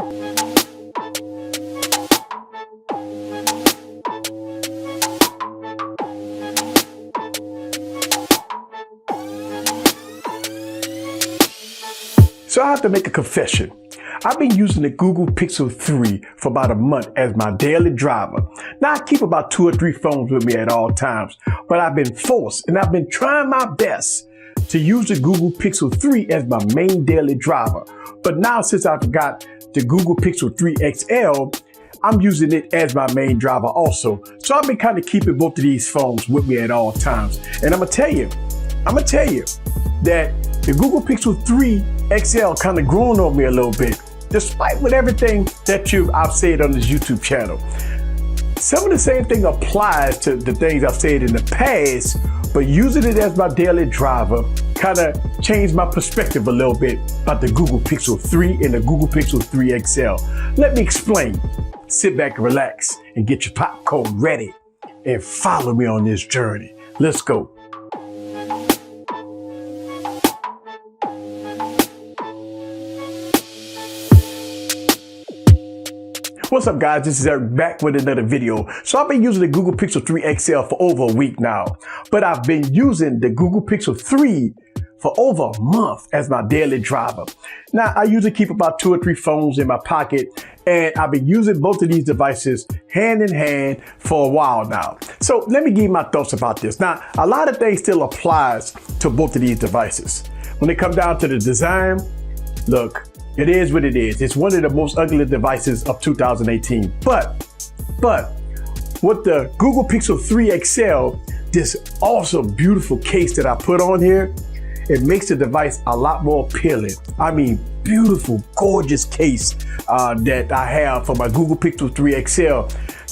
So I have to make a confession. I've been using the Google Pixel 3 for about a month as my daily driver. Now I keep about 2 or 3 phones with me at all times, but I've been forced and I've been trying my best to use the Google Pixel 3 as my main daily driver. But now since I've got the Google Pixel 3 XL, I'm using it as my main driver also. So I've been kind of keeping both of these phones with me at all times. And I'm gonna tell you that the Google Pixel 3 XL kind of grown on me a little bit, despite with everything that I've said on this YouTube channel. Some of the same thing applies to the things I've said in the past, but using it as my daily driver kind of changed my perspective a little bit about the Google Pixel 3 and the Google Pixel 3 XL. Let me explain. Sit back and relax and get your popcorn ready and follow me on this journey. Let's go. What's up guys, this is Eric back with another video. So I've been using the Google Pixel 3 XL for over a week now, but I've been using the Google Pixel 3 for over a month as my daily driver. Now I usually keep about 2 or 3 phones in my pocket, and I've been using both of these devices hand in hand for a while now. So let me give you my thoughts about this. Now, a lot of things still applies to both of these devices. When it comes down to the design, look, it is what it is. It's one of the most ugly devices of 2018. But with the Google Pixel 3 XL, this awesome, beautiful case that I put on here, it makes the device a lot more appealing. I mean, beautiful, gorgeous case that I have for my Google Pixel 3 XL,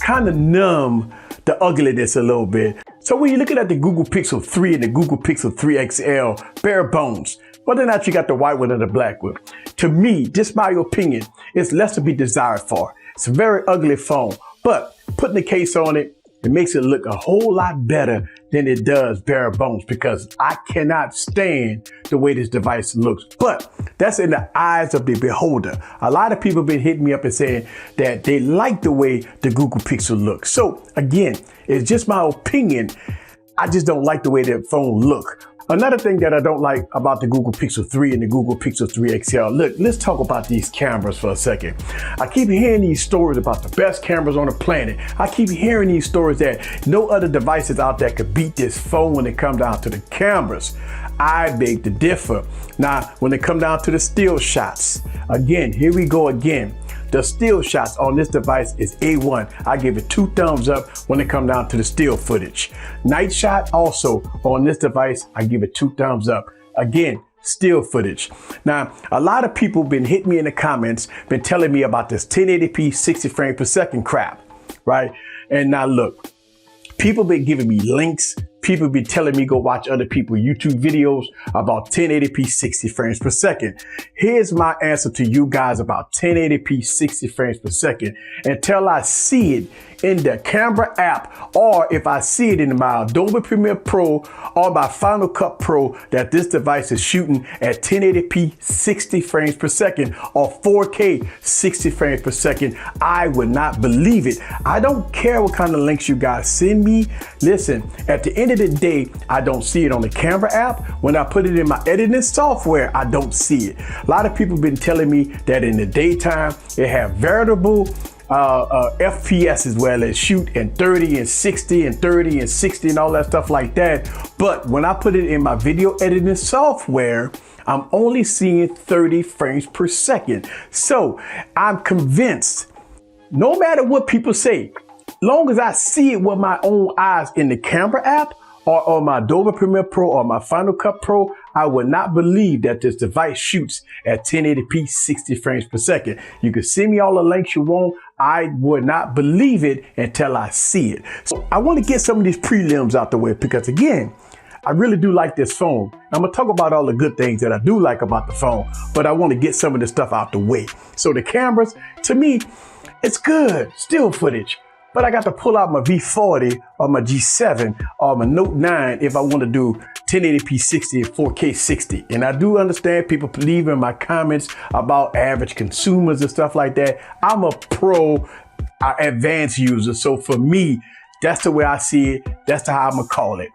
kind of numb the ugliness a little bit. So when you're looking at the Google Pixel 3 and the Google Pixel 3 XL, bare bones, whether or not you got the white one or the black one, to me, just my opinion, it's less to be desired for. It's a very ugly phone, but putting the case on it, it makes it look a whole lot better than it does bare bones, because I cannot stand the way this device looks. But that's in the eyes of the beholder. A lot of people have been hitting me up and saying that they like the way the Google Pixel looks. So again, it's just my opinion. I just don't like the way that phone look. Another thing that I don't like about the Google Pixel 3 and the Google Pixel 3 XL, look, let's talk about these cameras for a second. I keep hearing these stories about the best cameras on the planet. I keep hearing these stories that no other devices out there could beat this phone when it comes down to the cameras. I beg to differ. Now, when it comes down to the still shots, again, here we go again. The still shots on this device is A1. I give it 2 thumbs up when it comes down to the still footage. Night shot also on this device, I give it 2 thumbs up. Again, still footage. Now, a lot of people been hitting me in the comments, been telling me about this 1080p 60 frames per second crap, right? And now look, people been giving me links. People be telling me go watch other people's YouTube videos about 1080p 60 frames per second. Here's my answer to you guys about 1080p 60 frames per second. Until I see it in the camera app, or if I see it in my Adobe Premiere Pro or my Final Cut Pro that this device is shooting at 1080p 60 frames per second or 4K 60 frames per second, I would not believe it. I don't care what kind of links you guys send me. Listen, at the end of the day, I don't see it on the camera app. When I put it in my editing software, I don't see it. A lot of people have been telling me that in the daytime, it have variable FPS as well as shoot in 30 and 60 and 30 and 60 and all that stuff like that. But when I put it in my video editing software, I'm only seeing 30 frames per second. So I'm convinced, no matter what people say, long as I see it with my own eyes in the camera app or on my Adobe Premiere Pro or my Final Cut Pro, I would not believe that this device shoots at 1080p 60 frames per second. You can send me all the links you want. I would not believe it until I see it. So I want to get some of these prelims out the way, because again, I really do like this phone. I'm gonna talk about all the good things that I do like about the phone, but I want to get some of this stuff out the way. So the cameras, to me, it's good, still footage. but I got to pull out my V40 or my G7 or my Note 9 if I want to do 1080p 60 and 4K 60. And I do understand people leave in my comments about average consumers and stuff like that. I'm a pro advanced user. So for me, that's the way I see it. That's how I'm gonna call it.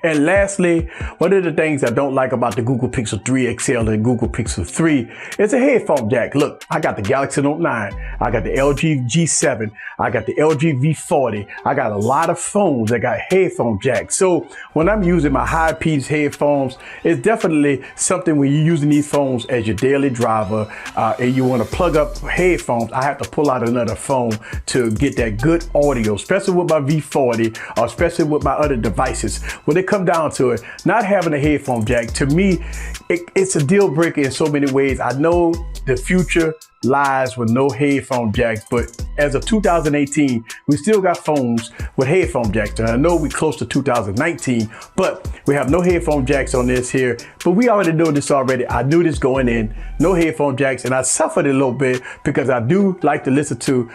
And lastly, one of the things I don't like about the Google Pixel 3 XL and Google Pixel 3 is a headphone jack. Look, I got the Galaxy Note 9, I got the LG G7, I got the LG V40. I got a lot of phones that got headphone jacks. So when I'm using my high-pitched headphones, it's definitely something when you're using these phones as your daily driver and you want to plug up headphones, I have to pull out another phone to get that good audio, especially with my V40 or especially with my other devices. When it come down to it, not having a headphone jack, to me, it's a deal breaker in so many ways. I know the future lies with no headphone jacks, but as of 2018, we still got phones with headphone jacks. And I know we're close to 2019, but we have no headphone jacks on this here. But we already know this already. I knew this going in, no headphone jacks, and I suffered a little bit because I do like to listen to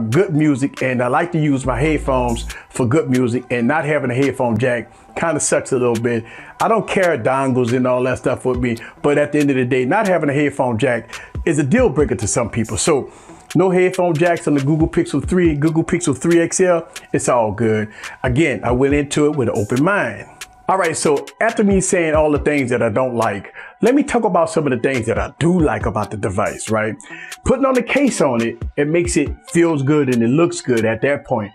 good music, and I like to use my headphones for good music, and not having a headphone jack kind of sucks a little bit. I don't carry dongles and all that stuff with me, but at the end of the day, not having a headphone jack is a deal breaker to some people. So no headphone jacks on the Google Pixel 3, Google Pixel 3 XL, it's all good. Again, I went into it with an open mind. All right, so after me saying all the things that I don't like, let me talk about some of the things that I do like about the device, right? Putting on the case on it, it makes it feels good and it looks good at that point.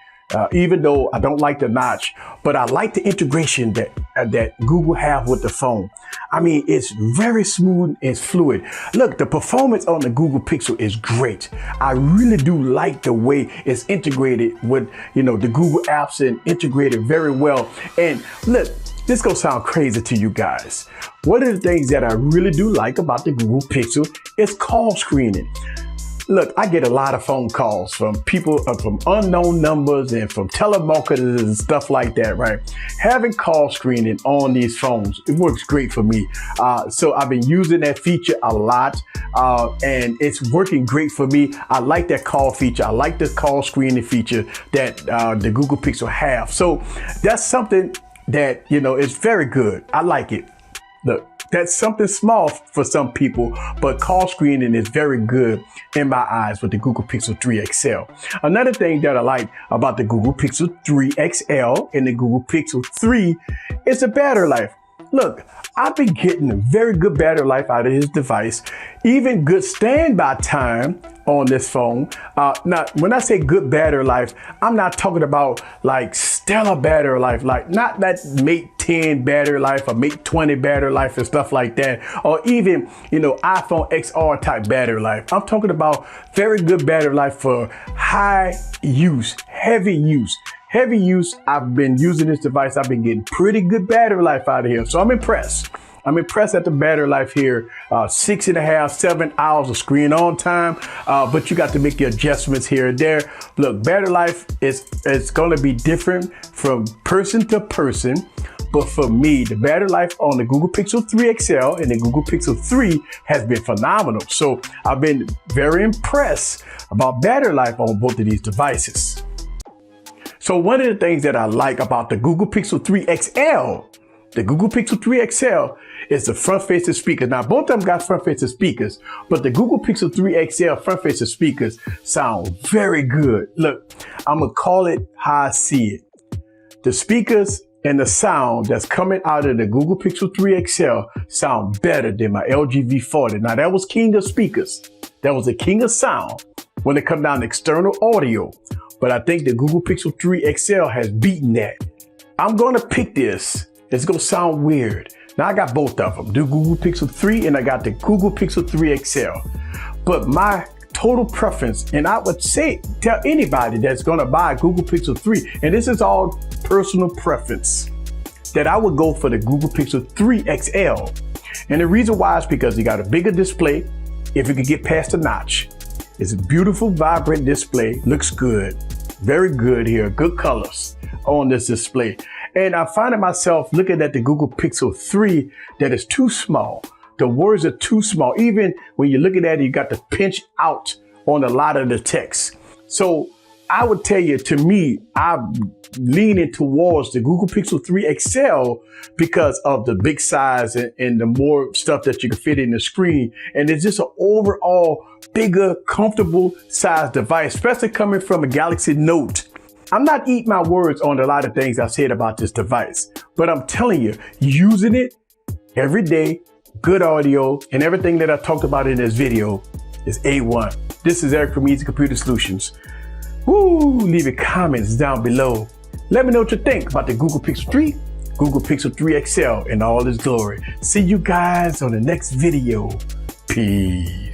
Even though I don't like the notch, but I like the integration that Google have with the phone. I mean, it's very smooth and fluid. Look, the performance on the Google Pixel is great. I really do like the way it's integrated with, the Google apps and integrated very well. And look, this gonna sound crazy to you guys. One of the things that I really do like about the Google Pixel is call screening. Look, I get a lot of phone calls from people, from unknown numbers and from telemarketers and stuff like that, right? Having call screening on these phones, it works great for me. So I've been using that feature a lot and it's working great for me. I like that call feature. I like the call screening feature that the Google Pixel have. So that's something that, is very good. I like it. Look, that's something small for some people, but call screening is very good in my eyes with the Google Pixel 3 XL. Another thing that I like about the Google Pixel 3 XL and the Google Pixel 3 is the battery life. Look, I've been getting a very good battery life out of this device, even good standby time on this phone. Now, when I say good battery life, I'm not talking about like stellar battery life, like not that Mate 10 battery life or Mate 20 battery life and stuff like that, or even, iPhone XR type battery life. I'm talking about very good battery life for high use, heavy use. Heavy use, I've been using this device. I've been getting pretty good battery life out of here. So I'm impressed. I'm impressed at the battery life here. 6.5, 7 hours of screen on time, but you got to make your adjustments here and there. Look, battery life is going to be different from person to person. But for me, the battery life on the Google Pixel 3 XL and the Google Pixel 3 has been phenomenal. So I've been very impressed about battery life on both of these devices. So one of the things that I like about the Google Pixel 3 XL, the Google Pixel 3 XL, is the front-facing speakers. Now, both of them got front-facing speakers, but the Google Pixel 3 XL front-facing speakers sound very good. Look, I'm gonna call it how I see it. The speakers and the sound that's coming out of the Google Pixel 3 XL sound better than my LG V40. Now, that was king of speakers. That was the king of sound when it comes down to external audio. But I think the Google Pixel 3 XL has beaten that. I'm gonna pick this. It's gonna sound weird. Now I got both of them, the Google Pixel 3 and I got the Google Pixel 3 XL. But my total preference, and I would say, tell anybody that's gonna buy a Google Pixel 3, and this is all personal preference, that I would go for the Google Pixel 3 XL. And the reason why is because you got a bigger display, if you could get past the notch. It's a beautiful, vibrant display, looks good, very good here, good colors on this display. And I'm finding myself looking at the Google Pixel 3 that is too small. The words are too small. Even when you're looking at it, you got to pinch out on a lot of the text. So I would tell you, to me, I'm leaning towards the Google Pixel 3 XL because of the big size and the more stuff that you can fit in the screen. And it's just an overall bigger, comfortable size device, especially coming from a Galaxy Note. I'm not eating my words on a lot of things I've said about this device, but I'm telling you, using it every day, good audio, and everything that I talked about in this video is A1. This is Eric from Easy Computer Solutions. Woo, leave your comments down below. Let me know what you think about the Google Pixel 3, Google Pixel 3 XL in all its glory. See you guys on the next video. Peace.